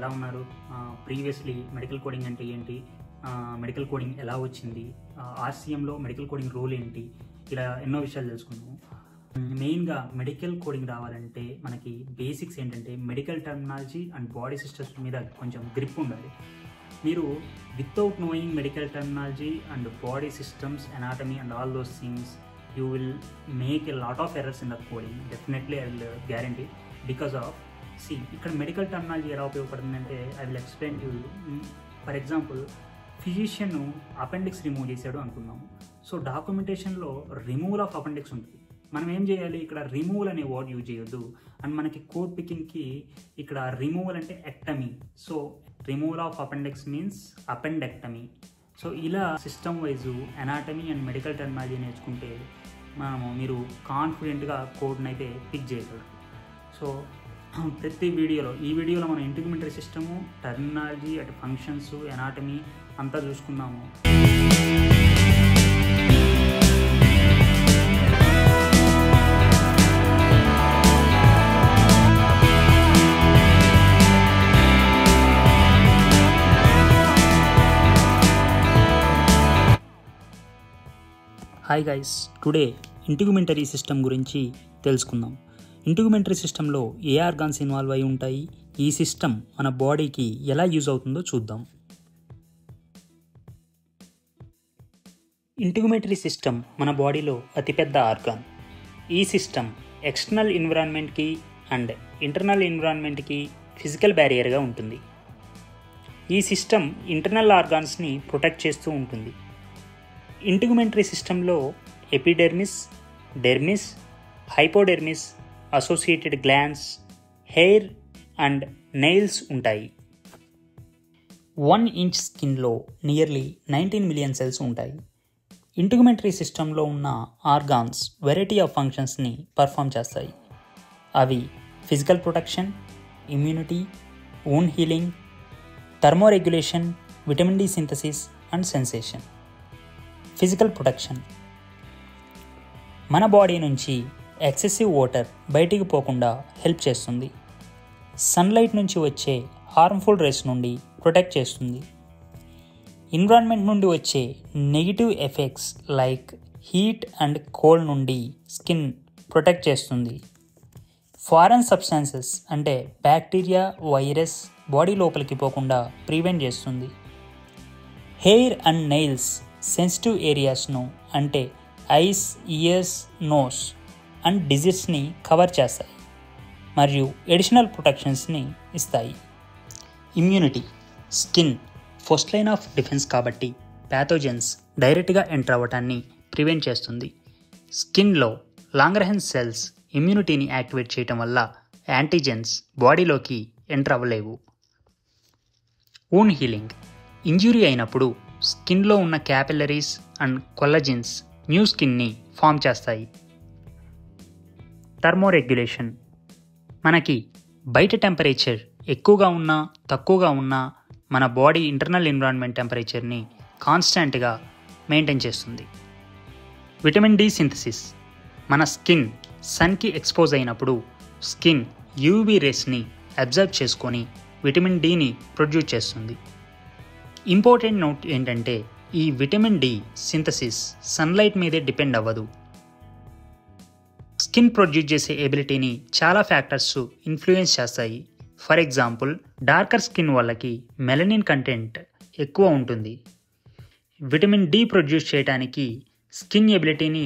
ఎలా ఉన్నారు? Previously medical coding అంటే ఏంటి, మెడికల్ కోడింగ్ ఎలా వచ్చింది, ఆర్సీఎంలో మెడికల్ కోడింగ్ రోల్ ఏంటి, ఇలా ఎన్నో విషయాలు తెలుసుకున్నాము. మెయిన్గా మెడికల్ కోడింగ్ రావాలంటే మనకి బేసిక్స్ ఏంటంటే medical terminology and body systems మీద కొంచెం గ్రిప్ ఉండాలి. మీరు without knowing medical terminology and body systems, anatomy and all those things, you will make a lot of errors in the coding. Definitely I will guarantee, because of ఇక్కడ medical terminology ఎలా ఉపయోగపడుతుందంటే I will explain to you. For example, physician appendix remove చేశాడు అనుకున్నాము. So డాక్యుమెంటేషన్లో removal of appendix ఉంటుంది. మనం ఏం చేయాలి, ఇక్కడ రిమూవల్ అనే వర్డ్ యూజ్ చేయొద్దు. అండ్ మనకి కోడ్ పికింగ్కి ఇక్కడ రిమూవల్ అంటే ectomy. So removal of appendix means appendectomy. So ఇలా system wise anatomy and medical terminology నేర్చుకుంటే మీరు కాన్ఫిడెంట్గా కోడ్ని అయితే పిక్ చేయగలరు. సో ప్రతి ఈ వీడియోలో మనం ఇంటిగ్రిమెంటరీ సిస్టము, టర్మినాలజీ, అటు ఫంక్షన్స్, ఎనాటమీ అంతా చూసుకున్నాము. హాయ్ గైస్, టుడే ఇంటిగ్రిమెంటరీ సిస్టమ్ గురించి తెలుసుకుందాం. ఇంటిగ్రిమెంటరీ సిస్టంలో ఏ ఆర్గాన్స్ ఇన్వాల్వ్ అయి ఉంటాయి, ఈ సిస్టమ్ మన బాడీకి ఎలా యూజ్ అవుతుందో చూద్దాం. ఇంటిగ్రిమెంటరీ సిస్టమ్ మన బాడీలో అతిపెద్ద ఆర్గాన్. ఈ సిస్టమ్ ఎక్స్టర్నల్ ఎన్విరాన్మెంట్కి అండ్ ఇంటర్నల్ ఎన్విరాన్మెంట్కి ఫిజికల్ బ్యారియర్గా ఉంటుంది. ఈ సిస్టమ్ ఇంటర్నల్ ఆర్గాన్స్ని ప్రొటెక్ట్ చేస్తూ ఉంటుంది. ఇంటిగ్రిమెంటరీ సిస్టంలో epidermis, dermis, hypodermis, associated glands, hair and nails ఉంటాయి. 1 ఇంచ్ స్కిన్లో నియర్లీ 19 మిలియన్ సెల్స్ ఉంటాయి. ఇంటిగ్రిమెంటరీ సిస్టంలో ఉన్న ఆర్గాన్స్ వెరైటీ ఆఫ్ ఫంక్షన్స్ని పర్ఫామ్ చేస్తాయి. అవి physical protection, immunity, wound healing, thermoregulation, vitamin D synthesis and sensation. Physical protection మన బాడీ నుంచి ఎక్సెసివ్ వాటర్ బయటికి పోకుండా హెల్ప్ చేస్తుంది. సన్లైట్ నుంచి వచ్చే హార్మ్ఫుల్ రేస్ నుండి ప్రొటెక్ట్ చేస్తుంది. ఎన్విరాన్మెంట్ నుండి వచ్చే negative effects like heat and cold నుండి స్కిన్ ప్రొటెక్ట్ చేస్తుంది. ఫారెన్ సబ్స్టాన్సెస్ అంటే బ్యాక్టీరియా, వైరస్ బాడీ లోపలికి పోకుండా ప్రివెంట్ చేస్తుంది. హెయిర్ అండ్ నెయిల్స్ సెన్సిటివ్ ఏరియాస్ను అంటే ఐస్, ఇయర్స్, నోస్ అండ్ డిజీజ్ని కవర్ చేస్తాయి మరియు ఎడిషనల్ ప్రొటెక్షన్స్ని ఇస్తాయి. Immunity skin first line of defence కాబట్టి ప్యాథోజన్స్ డైరెక్ట్గా ఎంటర్ అవ్వటాన్ని ప్రివెంట్ చేస్తుంది. స్కిన్లో లాంగర్హెన్ సెల్స్ ఇమ్యూనిటీని యాక్టివేట్ చేయటం వల్ల యాంటీజెన్స్ బాడీలోకి ఎంటర్ అవ్వలేవు. వూండ్ హీలింగ్ ఇంజ్యూరీ అయినప్పుడు స్కిన్లో ఉన్న క్యాపిలరీస్ అండ్ కొల్లజిన్స్ న్యూ స్కిన్ని ఫామ్ చేస్తాయి. థర్మోరెగ్యులేషన్ మనకి బయట టెంపరేచర్ ఎక్కువగా ఉన్నా తక్కువగా ఉన్నా మన బాడీ ఇంటర్నల్ ఎన్విరాన్మెంట్ టెంపరేచర్ని కాన్స్టాంట్గా మెయింటైన్ చేస్తుంది. విటమిన్ డి సింథసిస్ మన స్కిన్ సన్కి ఎక్స్పోజ్ అయినప్పుడు స్కిన్ యూవీ రేస్ని అబ్జర్వ్ చేసుకొని విటమిన్ డిని ప్రొడ్యూస్ చేస్తుంది. ఇంపార్టెంట్ నోట్ ఏంటంటే ఈ విటమిన్ డి సింథసిస్ సన్లైట్ మీదే డిపెండ్ అవ్వదు. స్కిన్ ప్రొడ్యూస్ చేసే ఎబిలిటీని చాలా ఫ్యాక్టర్స్ ఇన్ఫ్లుయెన్స్ చేస్తాయి. ఫర్ ఎగ్జాంపుల్, డార్కర్ స్కిన్ వాళ్ళకి మెలనిన్ కంటెంట్ ఎక్కువ ఉంటుంది. విటమిన్ డి ప్రొడ్యూస్ చేయడానికి స్కిన్ ఎబిలిటీని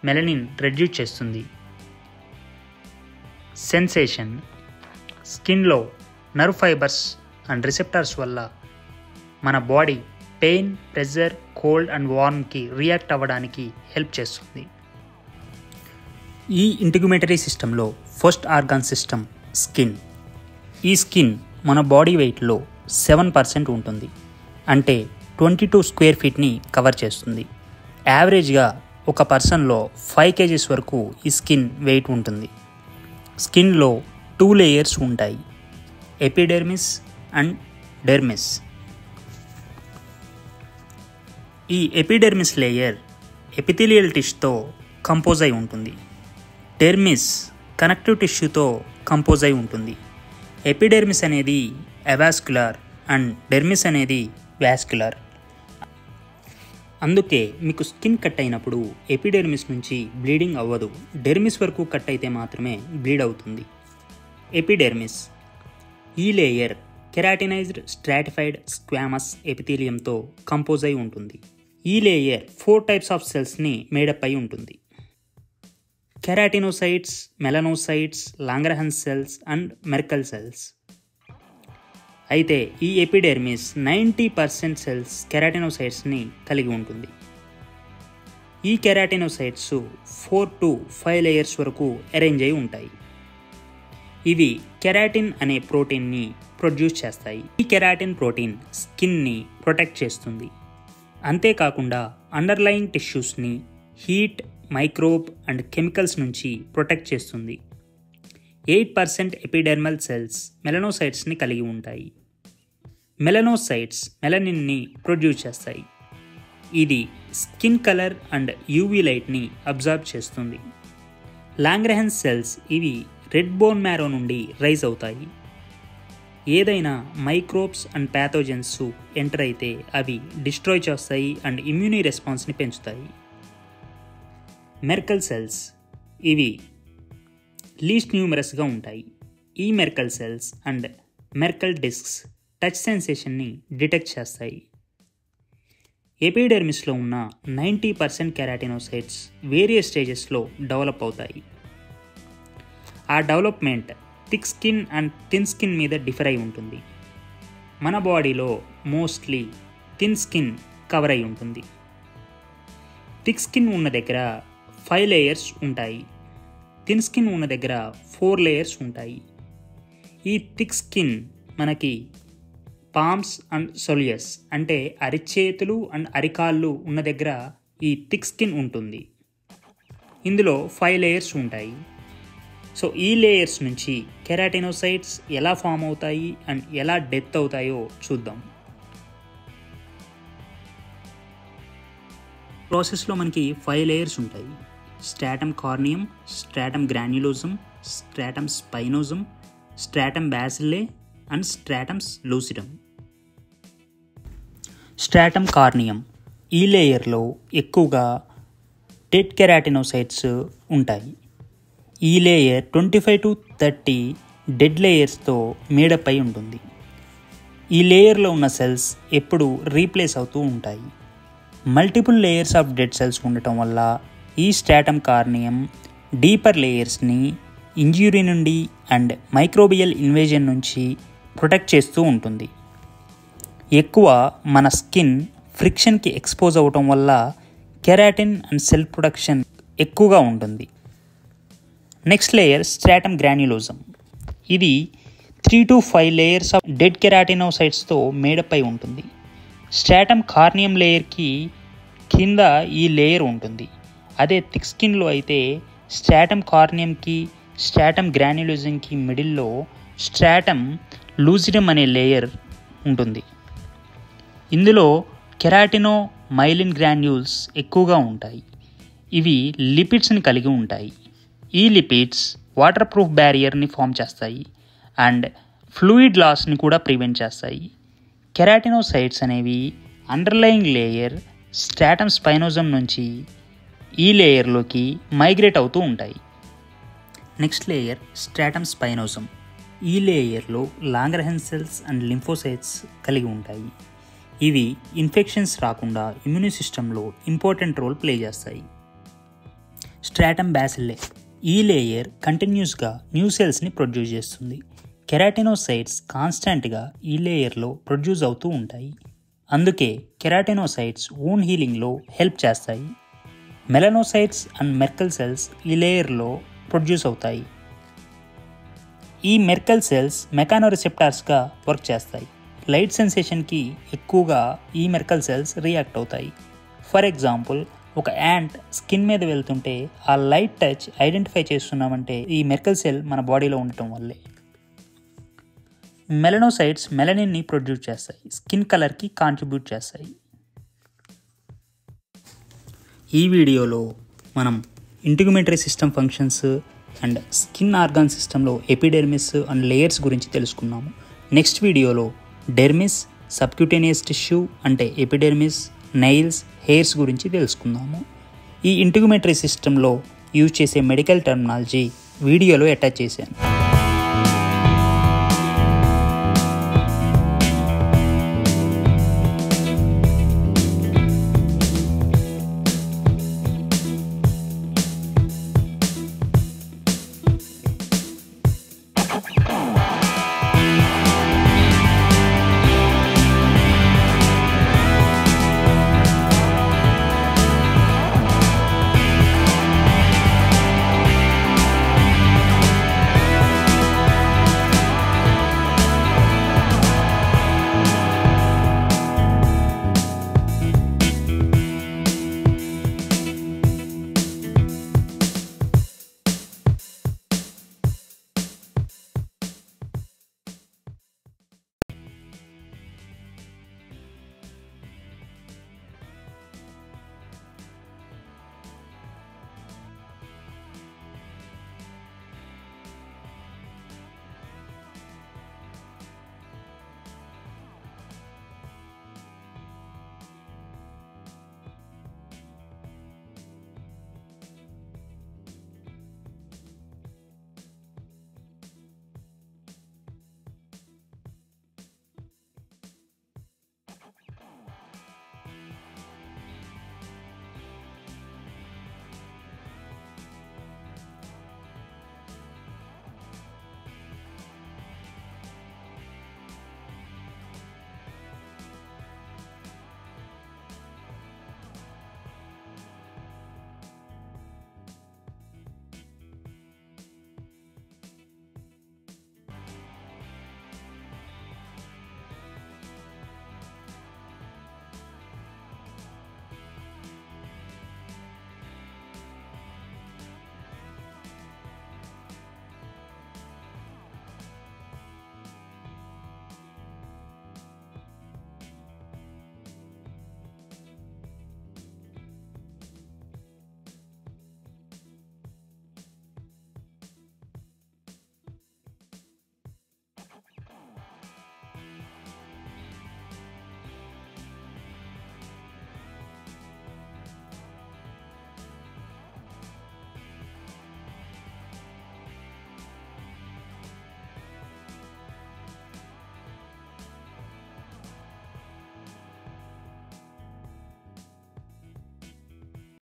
మెలనిన్ రెడ్యూస్ చేస్తుంది. సెన్సేషన్ స్కిన్లో నర్వ్ ఫైబర్స్ అండ్ రిసెప్టార్స్ వల్ల మన body pain, pressure, cold and వార్మ్కి రియాక్ట్ అవ్వడానికి హెల్ప్ చేస్తుంది. ఈ ఇంటిగ్రిమెంటరీ సిస్టంలో ఫస్ట్ ఆర్గాన్ సిస్టమ్ స్కిన్. ఈ స్కిన్ మన బాడీ వెయిట్లో 7% ఉంటుంది. అంటే 22 స్క్వేర్ ఫీట్ని కవర్ చేస్తుంది. యావరేజ్గా ఒక పర్సన్లో 5 kgs వరకు ఈ స్కిన్ వెయిట్ ఉంటుంది. స్కిన్లో 2 లేయర్స్ ఉంటాయి, ఎపిడెర్మిస్ అండ్ డెర్మిస్. ఈ ఎపిడెర్మిస్ లేయర్ ఎపిథీలియల్ టిష్యూతో కంపోజ్ అయి ఉంటుంది. డెర్మిస్ కనెక్టివ్ టిష్యూతో కంపోజ్ అయి ఉంటుంది. ఎపిడెర్మిస్ అనేది అవాస్కులర్ అండ్ డెర్మిస్ అనేది వాస్కులర్. అందుకే మీకు స్కిన్ కట్ అయినప్పుడు ఎపిడెర్మిస్ నుంచి బ్లీడింగ్ అవ్వదు, డెర్మిస్ వరకు కట్ అయితే మాత్రమే బ్లీడ్ అవుతుంది. ఎపిడెర్మిస్ ఈ లేయర్ కెరాటినైజ్డ్ స్ట్రాటిఫైడ్ స్క్వామస్ ఎపిథీలియంతో కంపోజ్ అయి ఉంటుంది. ఈ లేయర్ 4 టైప్స్ ఆఫ్ సెల్స్ని మేడప్ అయి ఉంటుంది: keratinocytes, melanocytes, Langerhans cells and Merkel cells. అయితే ఈ ఎపిడెర్మిస్ 90% సెల్స్ కెరాటినోసైట్స్ని కలిగి ఉంటుంది. ఈ కెరాటినోసైట్స్ 4 to 5 లేయర్స్ వరకు అరేంజ్ అయి ఉంటాయి. ఇవి కెరాటిన్ అనే ప్రోటీన్ని ప్రొడ్యూస్ చేస్తాయి. ఈ కెరాటిన్ ప్రోటీన్ స్కిన్ని ప్రొటెక్ట్ చేస్తుంది. అంతేకాకుండా అండర్లయింగ్ టిష్యూస్ని హీట్, మైక్రోబ్ అండ్ కెమికల్స్ నుంచి ప్రొటెక్ట్ చేస్తుంది. 8% ఎపిడెర్మల్ సెల్స్ మెలనోసైట్స్ని కలిగి ఉంటాయి. మెలనోసైట్స్ మెలనిన్ని ప్రొడ్యూస్ చేస్తాయి. ఇది స్కిన్ కలర్ అండ్ యూవీ లైట్ని అబ్జర్వ్ చేస్తుంది. లాంగర్హాన్స్ సెల్స్ ఇవి రెడ్ బోన్ మ్యారో నుండి రైజ్ అవుతాయి. ఏదైనా మైక్రోబ్స్ అండ్ ప్యాథోజన్స్ ఎంటర్ అయితే అవి డిస్ట్రాయ్ చేస్తాయి అండ్ ఇమ్యూనీ రెస్పాన్స్ని పెంచుతాయి. మెర్కల్ సెల్స్ ఇవి లీస్ట్ న్యూమరస్గా ఉంటాయి. ఈ Merkel cells and Merkel discs touch సెన్సేషన్ని డిటెక్ట్ చేస్తాయి. ఎపిడెర్మిస్లో ఉన్న 90% కెరాటినోసైట్స్ వేరియస్ స్టేజెస్లో డెవలప్ అవుతాయి. ఆ development thick skin and thin skin మీద డిఫర్ అయి ఉంటుంది. మన బాడీలో మోస్ట్లీ థిన్ స్కిన్ కవర్ అయి ఉంటుంది. థిక్ స్కిన్ ఉన్న దగ్గర 5 లేయర్స్ ఉంటాయి. థిన్ స్కిన్ ఉన్న దగ్గర 4 లేయర్స్ ఉంటాయి. ఈ థిక్ స్కిన్ మనకి పామ్స్ అండ్ సోలియస్ అంటే అరిచేతులు అండ్ అరికాళ్ళు ఉన్న దగ్గర ఈ థిక్ స్కిన్ ఉంటుంది. ఇందులో 5 లేయర్స్ ఉంటాయి. సో ఈ లేయర్స్ నుంచి కెరాటినోసైట్స్ ఎలా ఫామ్ అవుతాయి అండ్ ఎలా డెత్ అవుతాయో చూద్దాం. ప్రాసెస్లో మనకి 5 లేయర్స్ ఉంటాయి: stratum corneum, stratum granulosum, stratum spinosum, stratum basale and stratum lucidum. Stratum corneum ఈ లేయర్లో ఎక్కువగా డెడ్ కెరాటినోసైట్స్ ఉంటాయి. ఈ లేయర్ 25 to 30 డెడ్ లేయర్స్తో మేడప్ అయి ఉంటుంది. ఈ లేయర్లో ఉన్న సెల్స్ ఎప్పుడు రీప్లేస్ అవుతూ ఉంటాయి. Multiple layers of dead cells ఉండటం వల్ల ఈ స్ట్రాటమ్ కార్నియం డీపర్ లేయర్స్ని ఇంజ్యూరీ నుండి అండ్ మైక్రోబియల్ ఇన్వేజన్ నుంచి ప్రొటెక్ట్ చేస్తూ ఉంటుంది. ఎక్కువ మన స్కిన్ ఫ్రిక్షన్కి ఎక్స్పోజ్ అవ్వటం వల్ల కెరాటిన్ అండ్ సెల్ ప్రొడక్షన్ ఎక్కువగా ఉంటుంది. Next layer stratum granulosum. ఇది 3 to 5 లేయర్స్ ఆఫ్ డెడ్ కెరాటినోసైట్స్తో మేడప్ అయి ఉంటుంది. స్ట్రాటమ్ కార్నియం లేయర్కి కింద ఈ లేయర్ ఉంటుంది. అదే థిక్ స్కిన్లో అయితే స్ట్రాటమ్ కార్నియంకి స్ట్రాటమ్ గ్రాన్యులోజంకి మిడిల్లో స్ట్రాటమ్ లూసిడమ్ అనే లేయర్ ఉంటుంది. ఇందులో కెరాటినో మైలిన్ గ్రాన్యూల్స్ ఎక్కువగా ఉంటాయి. ఇవి లిపిడ్స్ని కలిగి ఉంటాయి. ఈ లిపిడ్స్ వాటర్ ప్రూఫ్ బ్యారియర్ని ఫామ్ చేస్తాయి అండ్ ఫ్లూయిడ్ లాస్ని కూడా ప్రివెంట్ చేస్తాయి. కెరాటినోసైట్స్ అనేవి అండర్లయింగ్ లేయర్ స్ట్రాటమ్ స్పైనోజం నుంచి ఈ లేయర్లోకి మైగ్రేట్ అవుతూ ఉంటాయి. Next layer stratum spinosum. ఈ లేయర్లో లాంగర్హాన్స్ సెల్స్ అండ్ లింఫోసైట్స్ కలిగి ఉంటాయి. ఇవి ఇన్ఫెక్షన్స్ రాకుండా ఇమ్యూని సిస్టంలో ఇంపార్టెంట్ రోల్ ప్లే చేస్తాయి. స్ట్రాటమ్ బాసిల్లే. ఈ లేయర్ కంటిన్యూస్గా న్యూ సెల్స్ని ప్రొడ్యూస్ చేస్తుంది. కెరాటినోసైట్స్ కాన్స్టాంట్గా ఈ లేయర్లో ప్రొడ్యూస్ అవుతూ ఉంటాయి. అందుకే కెరాటినోసైట్స్ వూండ్ హీలింగ్లో హెల్ప్ చేస్తాయి. మెలనోసైట్స్ అండ్ మెర్కల్ సెల్స్ ఈ లేయర్లో ప్రొడ్యూస్ అవుతాయి. ఈ మెర్కల్ సెల్స్ మెకానోరిసెప్టార్స్గా వర్క్ చేస్తాయి. లైట్ సెన్సేషన్కి ఎక్కువగా ఈ మెర్కల్ సెల్స్ రియాక్ట్ అవుతాయి. ఫర్ ఎగ్జాంపుల్, ఒక యాంట్ స్కిన్ మీద వెళ్తుంటే ఆ లైట్ టచ్ ఐడెంటిఫై చేస్తున్నామంటే ఈ మెర్కల్ సెల్ మన బాడీలో ఉండటం వల్లే. మెలనోసైట్స్ మెలనిన్ని ప్రొడ్యూస్ చేస్తాయి, స్కిన్ కలర్కి కాంట్రిబ్యూట్ చేస్తాయి. ఈ వీడియోలో మనం ఇంటిగ్యుమెంటరీ system functions, and skin organ సిస్టంలో ఎపిడెర్మిస్ అండ్ లేయర్స్ గురించి తెలుసుకున్నాము. నెక్స్ట్ వీడియోలో డెర్మిస్, సబ్క్యూటేనియస్ టిష్యూ అంటే ఎపిడెర్మిస్, నెయిల్స్, హెయిర్స్ గురించి తెలుసుకుందాము. ఈ ఇంటిగ్యుమెంటరీ సిస్టంలో యూజ్ చేసే మెడికల్ టర్మినాలజీ వీడియోలో అటాచ్ చేశాను.